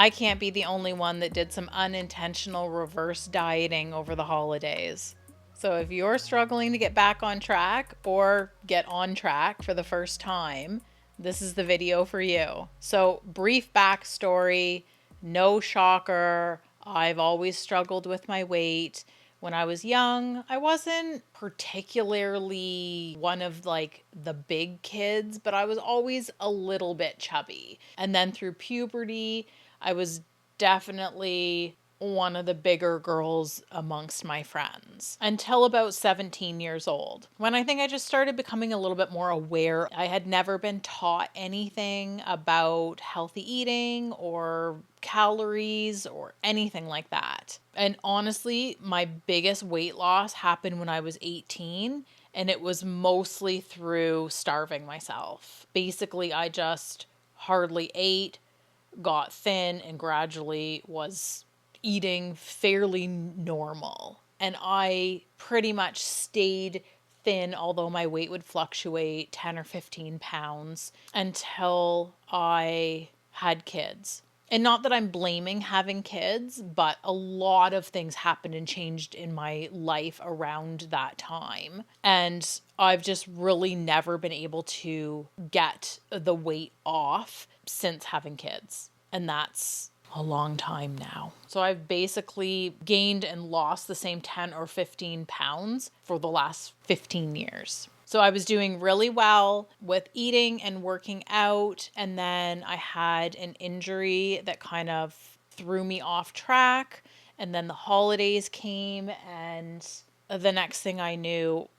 I can't be the only one that did some unintentional reverse dieting over the holidays. So if you're struggling to get back on track or get on track for the first time, this is the video for you. So, brief backstory, no shocker. I've always struggled with my weight. When I was young, I wasn't particularly one of like the big kids, but I was always a little bit chubby. And then through puberty, I was definitely one of the bigger girls amongst my friends until about 17 years old, when I think I just started becoming a little bit more aware. I had never been taught anything about healthy eating or calories or anything like that. And honestly, my biggest weight loss happened when I was 18, and it was mostly through starving myself. Basically, I just hardly ate, got thin, and gradually was eating fairly normal. And I pretty much stayed thin, although my weight would fluctuate 10 or 15 pounds until I had kids. And not that I'm blaming having kids, but a lot of things happened and changed in my life around that time. And I've just really never been able to get the weight off since having kids. And that's a long time now. So I've basically gained and lost the same 10 or 15 pounds for the last 15 years. So I was doing really well with eating and working out, and then I had an injury that kind of threw me off track, and then the holidays came, and the next thing I knew,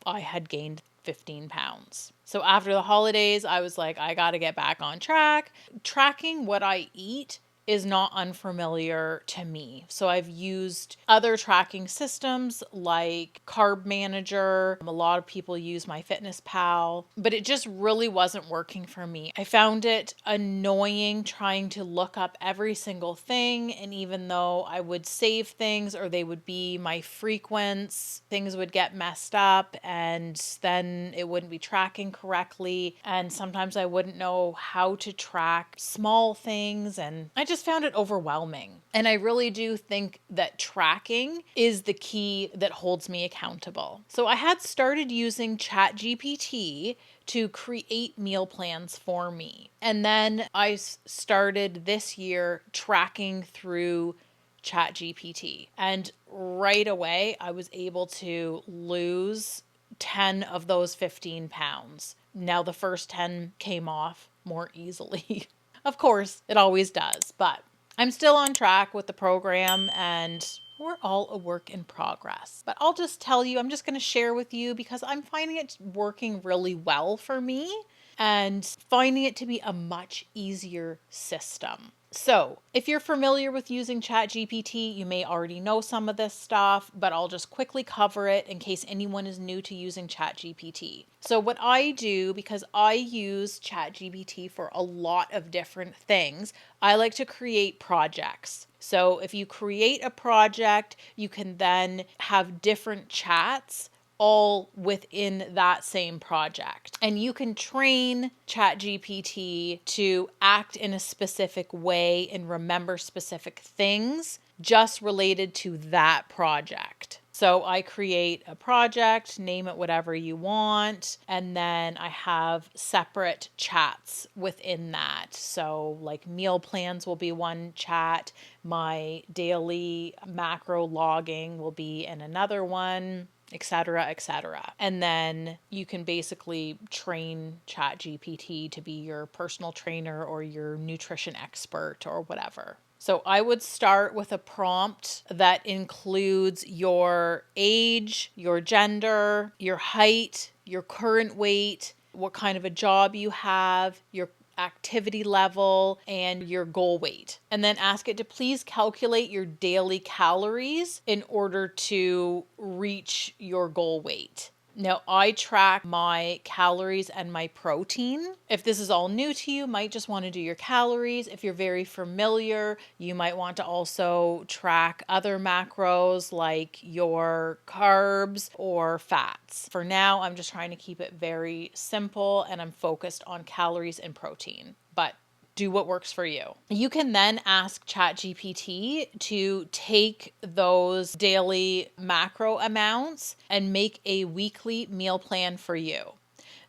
I had gained 15 pounds. So after the holidays, I was like, I got to get back on track. Tracking what I eat is not unfamiliar to me. So I've used other tracking systems like Carb Manager. A lot of people use MyFitnessPal, but it just really wasn't working for me. I found it annoying trying to look up every single thing. And even though I would save things or they would be my frequents, things would get messed up and then it wouldn't be tracking correctly. And sometimes I wouldn't know how to track small things. And I just found it overwhelming. And I really do think that tracking is the key that holds me accountable. So I had started using ChatGPT to create meal plans for me. And then I started this year tracking through ChatGPT. And right away, I was able to lose 10 of those 15 pounds. Now the first 10 came off more easily. Of course, it always does, but I'm still on track with the program and we're all a work in progress. But I'll just tell you, I'm just going to share with you because I'm finding it working really well for me and finding it to be a much easier system. So, if you're familiar with using ChatGPT, you may already know some of this stuff, but I'll just quickly cover it in case anyone is new to using ChatGPT. So, what I do, because I use ChatGPT for a lot of different things, I like to create projects. So, if you create a project, you can then have different chats all within that same project. And you can train ChatGPT to act in a specific way and remember specific things just related to that project. So I create a project, name it whatever you want, and then I have separate chats within that. So like meal plans will be one chat, my daily macro logging will be in another one, etc., etc. And then you can basically train ChatGPT to be your personal trainer or your nutrition expert or whatever. So I would start with a prompt that includes your age, your gender, your height, your current weight, what kind of a job you have, your activity level, and your goal weight. And then ask it to please calculate your daily calories in order to reach your goal weight. Now, I track my calories and my protein. If this is all new to you, you might just want to do your calories. If you're very familiar, you might want to also track other macros like your carbs or fats. For now, I'm just trying to keep it very simple and I'm focused on calories and protein. But do what works for you. You can then ask ChatGPT to take those daily macro amounts and make a weekly meal plan for you.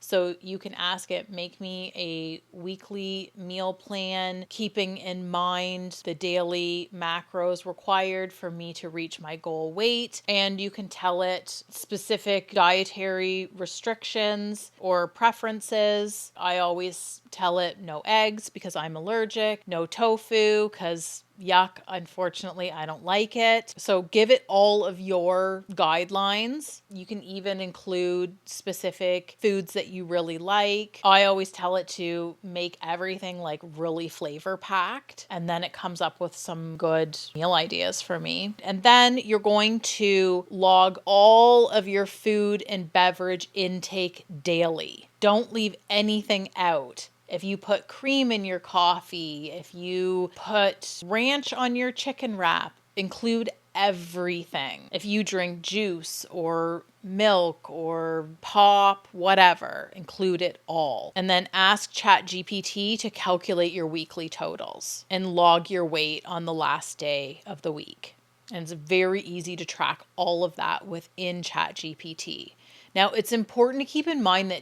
So you can ask it, make me a weekly meal plan, keeping in mind the daily macros required for me to reach my goal weight. And you can tell it specific dietary restrictions or preferences. I always tell it no eggs because I'm allergic, no tofu because yuck, unfortunately, I don't like it. So give it all of your guidelines. You can even include specific foods that you really like. I always tell it to make everything like really flavor packed, and then it comes up with some good meal ideas for me. And then you're going to log all of your food and beverage intake daily. Don't leave anything out. If you put cream in your coffee, if you put ranch on your chicken wrap, include everything. If you drink juice or milk or pop, whatever, include it all. And then ask ChatGPT to calculate your weekly totals and log your weight on the last day of the week. And it's very easy to track all of that within ChatGPT. Now, it's important to keep in mind that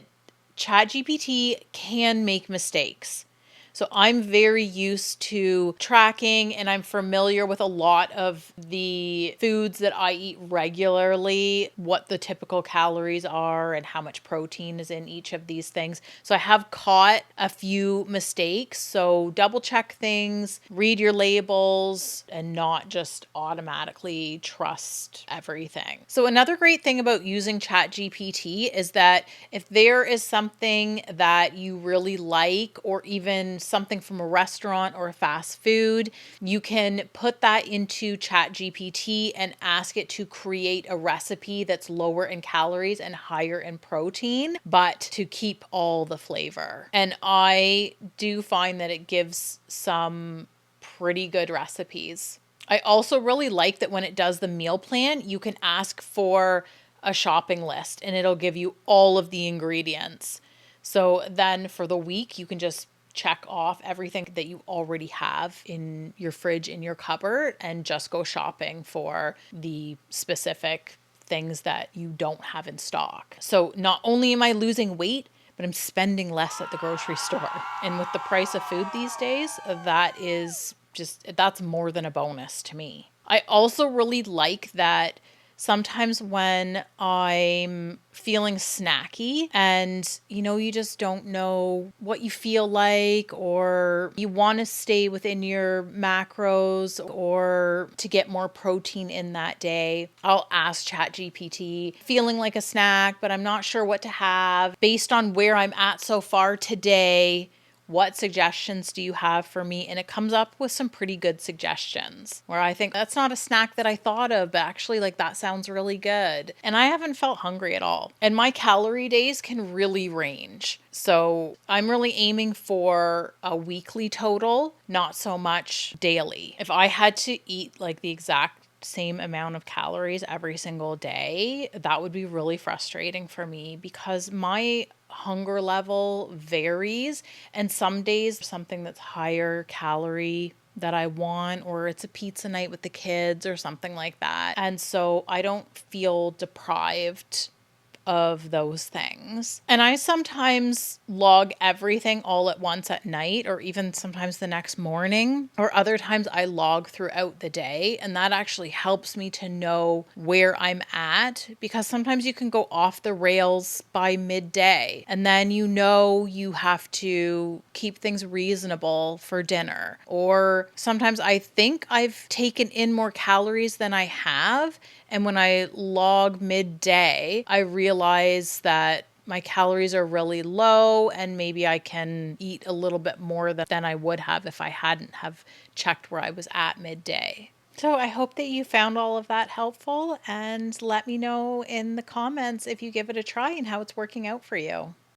ChatGPT can make mistakes. So I'm very used to tracking, and I'm familiar with a lot of the foods that I eat regularly, what the typical calories are and how much protein is in each of these things. So I have caught a few mistakes. So double check things, read your labels, and not just automatically trust everything. So another great thing about using ChatGPT is that if there is something that you really like, or even something from a restaurant or a fast food, you can put that into ChatGPT and ask it to create a recipe that's lower in calories and higher in protein, but to keep all the flavor. And I do find that it gives some pretty good recipes. I also really like that when it does the meal plan, you can ask for a shopping list and it'll give you all of the ingredients. So then for the week, you can just check off everything that you already have in your fridge, in your cupboard, and just go shopping for the specific things that you don't have in stock. So not only am I losing weight, but I'm spending less at the grocery store. And with the price of food these days, that's more than a bonus to me. I also really like that sometimes when I'm feeling snacky and, you just don't know what you feel like, or you want to stay within your macros or to get more protein in that day, I'll ask ChatGPT, feeling like a snack, but I'm not sure what to have. Based on where I'm at so far today, what suggestions do you have for me? And it comes up with some pretty good suggestions where I think that's not a snack that I thought of, but actually that sounds really good. And I haven't felt hungry at all. And my calorie days can really range. So I'm really aiming for a weekly total, not so much daily. If I had to eat the exact same amount of calories every single day, that would be really frustrating for me because my hunger level varies, and some days something that's higher calorie that I want, or it's a pizza night with the kids or something like that. And so I don't feel deprived of those things. And I sometimes log everything all at once at night, or even sometimes the next morning, or other times I log throughout the day. And that actually helps me to know where I'm at, because sometimes you can go off the rails by midday and then you have to keep things reasonable for dinner. Or sometimes I think I've taken in more calories than I have, and when I log midday, I realize that my calories are really low and maybe I can eat a little bit more than I would have if I hadn't have checked where I was at midday. So I hope that you found all of that helpful, and let me know in the comments if you give it a try and how it's working out for you.